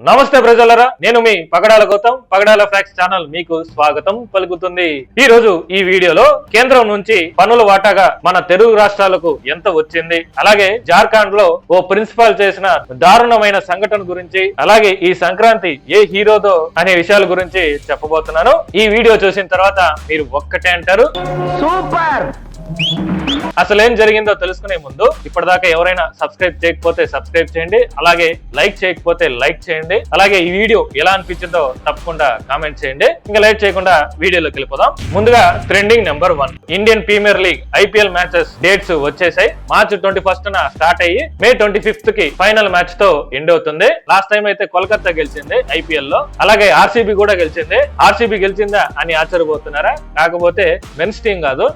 నమస్తే ప్రజలరా, నేను మీ పగడాల గౌతమ్. పగడాల fax channel మీకు స్వాగతం పలుకుతుంది. ఈ రోజు ఈ వీడియోలో కేంద్రం నుంచి పన్నుల వాటాగా మన తెలుగు రాష్ట్రాలకు ఎంత వచ్చింది, అలాగే జార్ఖండ్ లో ఓ ప్రిన్సిపాల్ చేసిన దారుణమైన సంఘటన గురించి, అలాగే ఈ సంక్రాంతి ఏ హీరోదో అనే విషయాల గురించి చెప్పబోతున్నాను. ఈ వీడియో చూసిన తర్వాత మీరు ఒక్కటే అంటారు, సూపర్. అసలేం జరిగిందో తెలుసుకునే ముందు ఇప్పటిదాకా ఎవరైనా సబ్స్క్రైబ్ చేయకపోతే సబ్స్క్రైబ్ చేయండి, అలాగే లైక్ చేయకపోతే లైక్ చేయండి, అలాగే ఈ వీడియో ఎలా అనిపించిందో తప్పకుండా కామెంట్ చేయండి. ఇంకా లైక్ చేయకుండా వీడియోలోకి వెళ్ళిపోదాం. ముందుగా trending number 1, Indian premier league IPL matches dates వచ్చేసాయి. మార్చి 21న స్టార్ట్ అయ్యి మే 25th కి ఫైనల్ మ్యాచ్ తో ఎండ్ అవుతుంది. లాస్ట్ టైం అయితే కోల్కతా గెలిచింది IPL లో, అలాగే RCB కూడా గెలిచింది. RCB గెలిచిందా అని ఆశ్చర్యపోతున్నారా? కాకపోతే మెన్స్ టీం కాదు,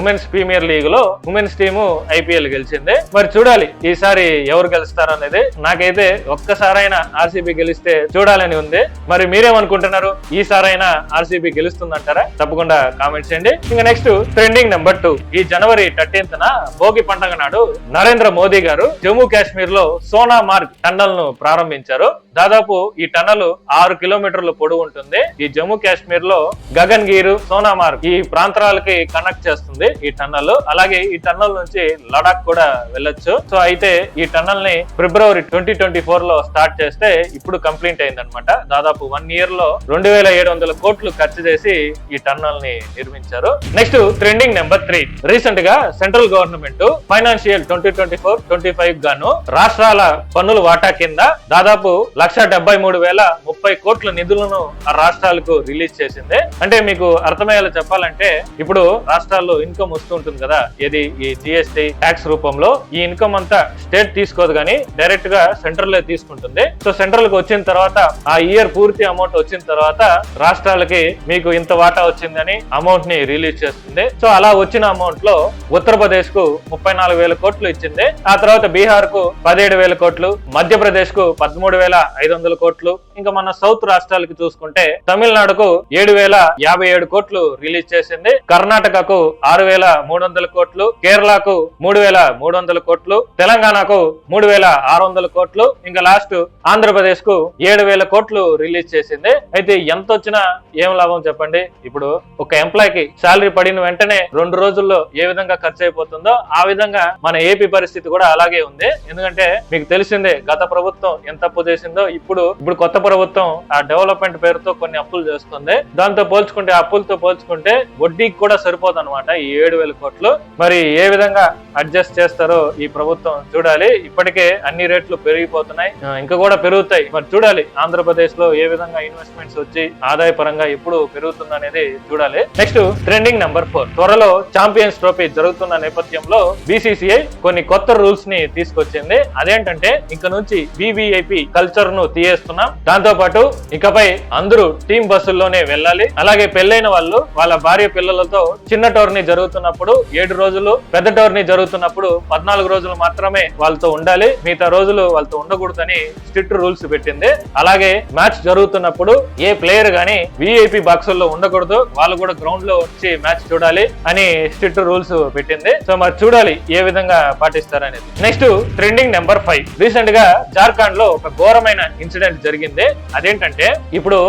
ఉమెన్స్ ప్రీమియర్ లీగ్ లో ఉమెన్స్ టీము IPL గెలిచింది. మరి చూడాలి ఈసారి ఎవరు గెలుస్తారు అనేది. నాకైతే ఒక్కసారైనా RCB గెలిస్తే చూడాలని ఉంది. మరి మీరేమనుకుంటున్నారు? ఈసారైనా RCB గెలుస్తుందంటారా? తప్పకుండా కామెంట్ చేయండి. ఇంకా నెక్స్ట్ ట్రెండింగ్ నెంబర్ 2, ఈ జనవరి 13న భోగి పండుగ నాడు నరేంద్ర మోదీ గారు జమ్మూ కాశ్మీర్ లో సోనామార్గ్ టన్నల్ ను ప్రారంభించారు. దాదాపు ఈ టన్నల్ 6 కిలోమీటర్ల పొడవు ఉంటుంది. ఈ జమ్మూ కాశ్మీర్ లో గగన్ గిర్, సోనామార్గ్ ఈ ప్రాంతాలకి కనెక్ట్ చేస్తుంది ఈ టన్నల్. అలాగే ఈ టన్నల్ నుంచి లడాక్ కూడా వెళ్ళొచ్చు. సో అయితే ఈ టన్నల్ ని ఫిబ్రవరి 2024 లో స్టార్ట్ చేస్తే ఇప్పుడు కంప్లీట్ అయిందనమాట. దాదాపు 1 year లో 2700 కోట్లు ఖర్చు చేసి ఈ టన్నల్ ని నిర్మించారు. నెక్స్ట్ ట్రెండింగ్ నెంబర్ 3, రీసెంట్ గా సెంట్రల్ గవర్నమెంట్ ఫైనాన్షియల్ 2024-25 గాను రాష్ట్రాల పన్నుల వాటా కింద దాదాపు 1,73,030 కోట్ల నిధులను ఆ రాష్ట్రాలకు రిలీజ్ చేసింది. అంటే మీకు అర్థమయ్యేలా చెప్పాలంటే, ఇప్పుడు రాష్ట్రాల్లో ఇన్కమ్ వస్తుంటుంది కదా, ఏది ఈ GST ట్యాక్స్ రూపంలో. ఈ ఇన్కమ్ అంతా స్టేట్ తీసుకోదు కానీ డైరెక్ట్ గా సెంట్రల్ తీసుకుంటుంది. సో సెంట్రల్ కి వచ్చిన తర్వాత ఆ ఇయర్ పూర్తి అమౌంట్ వచ్చిన తర్వాత రాష్ట్రాలకి మీకు ఇంత వాటా వచ్చిందని అమౌంట్ ని రిలీజ్ చేస్తుంది. సో అలా వచ్చిన అమౌంట్ లో ఉత్తరప్రదేశ్ కు 34,000 కోట్లు ఇచ్చింది. ఆ తర్వాత బీహార్ కు 17,000 కోట్లు, మధ్యప్రదేశ్ కు 13,500 కోట్లు, ఇంకా మన సౌత్ రాష్ట్రాలకి చూసుకుంటే తమిళనాడుకు 7,057 కోట్లు రిలీజ్ చేసింది, కర్ణాటకకు 6,300 కోట్లు, కేరళకు 3,300 కోట్లు, తెలంగాణకు 3,600 కోట్లు, ఇంకా లాస్ట్ ఆంధ్రప్రదేశ్ కు 7,000 కోట్లు రిలీజ్ చేసింది. అయితే ఎంత వచ్చినా ఏం లాభం చెప్పండి? ఇప్పుడు ఒక ఎంప్లాయ్ శాలరీ పడిన వెంటనే 2 రోజుల్లో ఏ విధంగా ఖర్చు అయిపోతుందో ఆ విధంగా మన ఏపీ పరిస్థితి కూడా అలాగే ఉంది. ఎందుకంటే మీకు తెలిసిందే గత ప్రభుత్వం ఎంత అప్పు చేసిందో. ఇప్పుడు కొత్త ప్రభుత్వం ఆ డెవలప్మెంట్ పేరుతో కొన్ని అప్పులు చేస్తుంది. దాంతో పోల్చుకుంటే, అప్పులతో పోల్చుకుంటే వడ్డీకి కూడా సరిపోదు అనమాట ఈ 7,000 కోట్లు. మరి ఏ విధంగా అడ్జస్ట్ చేస్తారో ఈ ప్రభుత్వం చూడాలి. ఇప్పటికే అన్ని రేట్లు పెరిగిపోతున్నాయి, ఇంకా కూడా పెరుగుతాయి. మరి చూడాలి ఆంధ్రప్రదేశ్ లో ఏ విధంగా ఇన్వెస్ట్మెంట్స్ వచ్చి ఆదాయ పరంగా ఎప్పుడు పెరుగుతుంది అనేది చూడాలి. నెక్స్ట్ ట్రెండింగ్ నెంబర్ 4, త్వరలో ఛాంపియన్స్ ట్రోఫీ జరుగుతున్న నేపథ్యంలో BCCI కొన్ని కొత్త రూల్స్ ని తీసుకొచ్చింది. అదేంటంటే ఇక నుంచి VVIP కల్చర్ ను తీయేస్తున్నాం. దాంతో పాటు ఇకపై అందరూ టీం బస్సుల్లోనే వెళ్ళాలి. అలాగే పెళ్లైన వాళ్ళు వాళ్ళ భార్య పిల్లలతో చిన్న టోర్నీ జరుగుతున్నప్పుడు 7 రోజులు, పెద్ద టోర్నీ జరుగుతున్నప్పుడు 14 రోజులు మాత్రమే వాళ్ళతో ఉండాలి, మిగతా రోజులు వాళ్ళతో ఉండకూడదని స్ట్రిక్ట్ రూల్స్ పెట్టింది. అలాగే మ్యాచ్ జరుగుతున్నప్పుడు ఏ ప్లేయర్ గానీ VIP బాక్సుల్లో ఉండకూడదు, వాళ్ళు కూడా గ్రౌండ్ లో వచ్చి మ్యాచ్ చూడాలి అని స్ట్రిక్ట్ రూల్స్ పెట్టింది. సో మరి చూడాలి ఏ విధంగా పాటిస్తారనేది. నెక్స్ట్ ట్రెండింగ్ నెంబర్ 5, రీసెంట్ గా జార్ఖండ్ లో ఒక ఘోరమైన ఇన్సిడెంట్ జరిగింది. అదేంటంటే ఇప్పుడు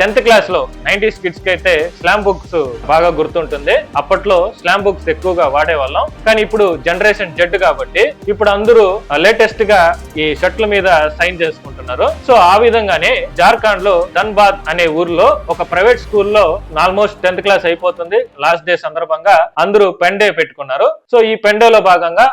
10th క్లాస్ లో 90s కిడ్స్ కి అయితే స్లామ్ బుక్స్ బాగా గుర్తుంటుంది. అప్పట్లో స్లామ్ బుక్స్ ఎక్కువగా వాడేవాళ్ళం, కానీ ఇప్పుడు జనరేషన్ Z కాబట్టి ఇప్పుడు అందరూ లేటెస్ట్ గా ఈ షర్ట్ల మీద సైన్ చేసుకుంటున్నారు. సో ఆ విధంగానే జార్ఖండ్ లో ధన్బాద్ అనే ఊర్లో ఒక ప్రైవేట్ స్కూల్లో ఆల్మోస్ట్ 10th క్లాస్ అయిపోతుంది, లాస్ట్ డే సందర్భంగా అందరూ పెన్ డే పెట్టుకున్నారు. సో ఈ పెన్ డే లో భాగంగా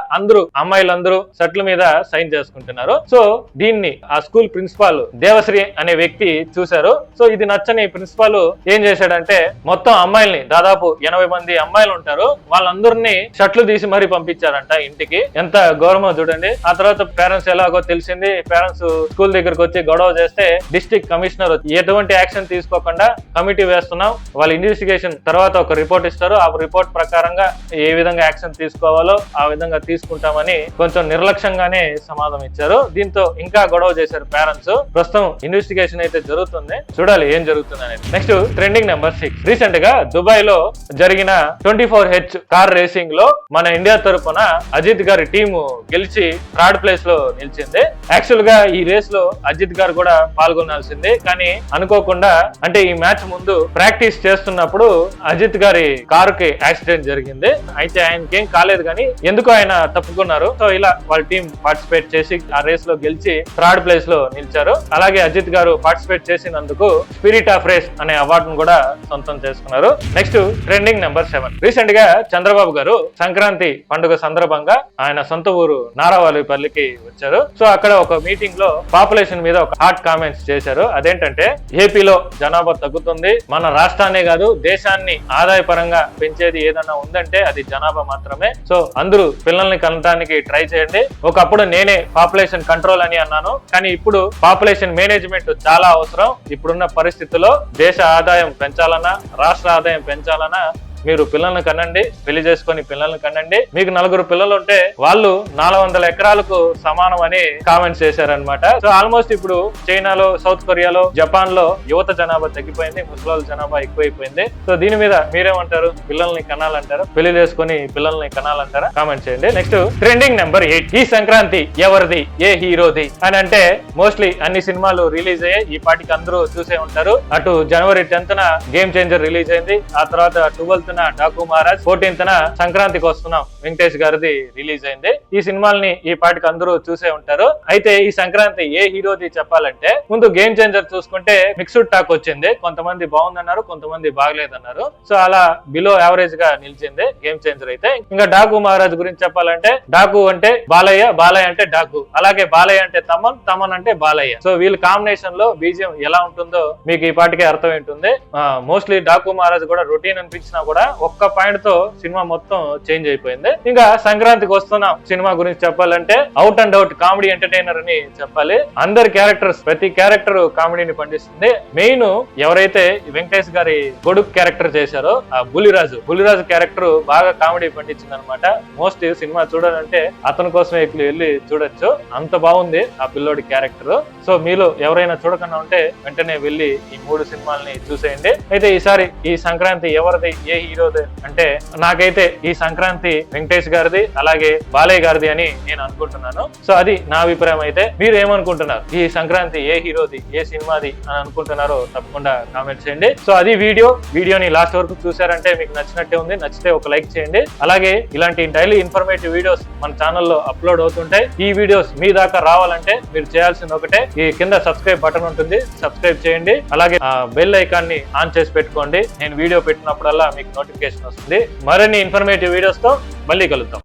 అమ్మాయిలందరూ షర్ట్ల మీద సైన్ చేసుకుంటున్నారు. సో దీన్ని ఆ స్కూల్ ప్రిన్సిపాల్ దేవశ్రీ అనే వ్యక్తి చూశారు. సో ఇది నచ్చని ప్రిన్సిపాల్ ఏం చేశాడంటే, మొత్తం అమ్మాయిల్ని, దాదాపు 80 మంది అమ్మాయిలు ఉంటారు, వాళ్ళందరినీ షర్ట్లు తీసి మరీ పంపించారంట ఇంటికి. ఎంత గౌరవమో చూడండి. ఆ తర్వాత పేరెంట్స్ ఎలాగో తెలిసింది, పేరెంట్స్ స్కూల్ దగ్గరకు వచ్చి గొడవ చేస్తే డిస్ట్రిక్ట్ కమిషనర్ ఎటువంటి యాక్షన్ తీసుకోకుండా కమిటీ వేస్తున్నాం, వాళ్ళ ఇన్వెస్టిగేషన్ తర్వాత ఒక రిపోర్ట్ ఇస్తారు, ఆ రిపోర్ట్ ప్రకారంగా ఏ విధంగా యాక్షన్ తీసుకోవాలో ఆ విధంగా తీసుకుంటామని కొంచెం నిర్లక్ష్యంగానే సమాధానం ఇచ్చారు. దీంతో ఇంకా గొడవ చేశారు పేరెంట్స్. ప్రస్తుతం ఇన్వెస్టిగేషన్ అయితే జరుగుతుంది, చూడాలి ఏం జరుగుతుంది అనేది. నెక్స్ట్ ట్రెండింగ్ నెంబర్ 6, రీసెంట్ గా దుబాయ్ లో జరిగిన 24 4H కార్ రేసింగ్ లో మన ఇండియా తరపున అజిత్ గారి టీము గెలిచి థర్డ్ ప్లేస్ లో నిలిచింది. యాక్చువల్ గా ఈ రేస్ లో అజిత్ గారు కూడా పాల్గొనాల్సింది, కానీ అనుకోకుండా అంటే ఈ మ్యాచ్ ముందు ప్రాక్టీస్ చేస్తున్నప్పుడు అజిత్ గారి కారు కి యాక్సిడెంట్ జరిగింది. అయితే ఆయనకి ఏం కాలేదు, కానీ ఎందుకు ఆయన తప్పుకున్నారు. సో ఇలా వాళ్ళ టీం పార్టిసిపేట్ చేసి ఆ రేస్ లో గెలిచి థర్డ్ ప్లేస్ లో నిలిచారు. అలాగే అజిత్ గారు పార్టిసిపేట్ చేసినందుకు స్పిరిట్ ఆఫ్ రేస్ అనే అవార్డును కూడా సొంతం చేసుకున్నారు. Next trending number 7. రీసెంట్ గా చంద్రబాబు గారు సంక్రాంతి పండుగ సందర్భంగా ఆయన సొంత ఊరు నారావారిపల్లికి వచ్చారు. సో అక్కడ ఒక మీటింగ్ లో పాపులేషన్ మీద ఒక హాట్ కామెంట్స్ చేశారు. అదేంటంటే ఏపీలో జనాభా తగ్గుతుంది, మన రాష్ట్రాన్నే కాదు దేశాన్ని ఆదాయపరంగా పెంచేది ఏదన్నా ఉందంటే అది జనాభా మాత్రమే. సో అందరూ పిల్లల్ని కనడానికి ట్రై చేయండి. ఒకప్పుడు నేనే పాపులేషన్ కంట్రోల్ అని అన్నాను, కానీ ఇప్పుడు పాపులేషన్ మేనేజ్మెంట్ చాలా అవసరం. ఇప్పుడున్న పరిస్థితుల్లో దేశ ఆదాయం పెంచాలన్నా రాష్ట్ర ఆదాయం పెంచాలన్నా మీరు పిల్లల్ని కనండి, పెళ్లి చేసుకుని పిల్లల్ని కనండి. మీకు 4 పిల్లలు ఉంటే వాళ్ళు 400 ఎకరాలకు సమానం అని కామెంట్స్ చేశారనమాట. సో ఆల్మోస్ట్ ఇప్పుడు చైనాలో, సౌత్ కొరియాలో, జపాన్ లో యువత జనాభా తగ్గిపోయింది, ముసలి జనాభా ఎక్కువైపోయింది. సో దీని మీద మీరేమంటారు? పిల్లల్ని కనాలంటారా, పెళ్లి చేసుకుని పిల్లల్ని కనాలంటారా? కామెంట్ చేయండి. Next trending number 8. ఈ సంక్రాంతి ఎవరిది, ఏ హీరోది అని అంటే మోస్ట్లీ అన్ని సినిమాలు రిలీజ్ అయ్యాయి. ఈ పాటికి అందరూ చూసే ఉంటారు. అటు జనవరి 10th గేమ్ చేంజర్ రిలీజ్ అయింది. ఆ తర్వాత 12th డాకు మహారాజ్, 14th సంక్రాంతికి వస్తున్నాం వెంకటేష్ గారిది రిలీజ్ అయింది. ఈ సినిమాల్ని ఈ పాటికి అందరూ చూసే ఉంటారు. అయితే ఈ సంక్రాంతి ఏ హీరోది చెప్పాలంటే ముందు గేమ్ చేంజర్ చూసుకుంటే మిక్స్డ్ టాక్ వచ్చింది. కొంతమంది బాగుందన్నారు, కొంతమంది బాగలేదన్నారు. సో అలా బిలో యావరేజ్ గా నిలిచింది గేమ్ చేంజర్ అయితే. ఇంకా డాకు మహారాజ్ గురించి చెప్పాలంటే డాకు అంటే బాలయ్య, బాలయ్య అంటే డాకు, అలాగే బాలయ్య అంటే తమన్, తమన్ అంటే బాలయ్య. సో వీళ్ళ కాంబినేషన్ లో బీజియం ఎలా ఉంటుందో మీకు ఈ పాటికే అర్థం ఉంటుంది. మోస్ట్లీ డాకు మహారాజ్ కూడా రొటీన్ అనిపించినా కూడా ఒక్క పాయింట్ తో సినిమా మొత్తం చేంజ్ అయిపోయింది. ఇంకా సంక్రాంతికి వస్తున్నాం సినిమా గురించి చెప్పాలంటే out and out comedy entertainer అని చెప్పాలి. అందరి క్యారెక్టర్స్, ప్రతి క్యారెక్టర్ కామెడీని పండిస్తుంది. మెయిన్ ఎవరైతే వెంకటేష్ గారి కొడుకు క్యారెక్టర్ చేశారో ఆ బులిరాజు క్యారెక్టర్ బాగా కామెడీ పండించింది అనమాట. మోస్ట్ సినిమా చూడాలంటే అతని కోసమే వెళ్ళి చూడొచ్చు, అంత బాగుంది ఆ పిల్లోడి క్యారెక్టర్. సో మీలో ఎవరైనా చూడకుండా ఉంటే వెంటనే వెళ్ళి ఈ 3 సినిమాలని చూసేయండి. అయితే ఈసారి ఈ సంక్రాంతి ఎవరిది, ఏ హీరోది అంటే నాకైతే ఈ సంక్రాంతి వెంకటేష్ గారిది అలాగే బాలయ్య గారిది అని నేను అనుకుంటున్నాను. సో అది నా అభిప్రాయం. అయితే మీరు ఏమనుకుంటున్నారు? ఈ సంక్రాంతి ఏ హీరోది, ఏ సినిమాది అని అనుకుంటున్నారో తప్పకుండా కామెంట్ చేయండి. సో అది వీడియోని లాస్ట్ వరకు చూసారంటే మీకు నచ్చినట్టే ఉంది. నచ్చితే ఒక లైక్ చేయండి. అలాగే ఇలాంటి డైలీ ఇన్ఫర్మేటివ్ వీడియోస్ మన ఛానల్లో అప్లోడ్ అవుతుంటాయి. ఈ వీడియోస్ మీ దాకా రావాలంటే మీరు చేయాల్సింది ఒకటే, ఈ కింద సబ్స్క్రైబ్ బటన్ ఉంటుంది, సబ్స్క్రైబ్ చేయండి. అలాగే బెల్ ఐకాన్ ని ఆన్ చేసి పెట్టుకోండి. నేను వీడియో పెట్టినప్పుడల్లా మీకు నోటిఫికేషన్ వస్తుంది. మరిన్ని ఇన్ఫర్మేటివ్ వీడియోస్ తో మళ్ళీ కలుద్దాం.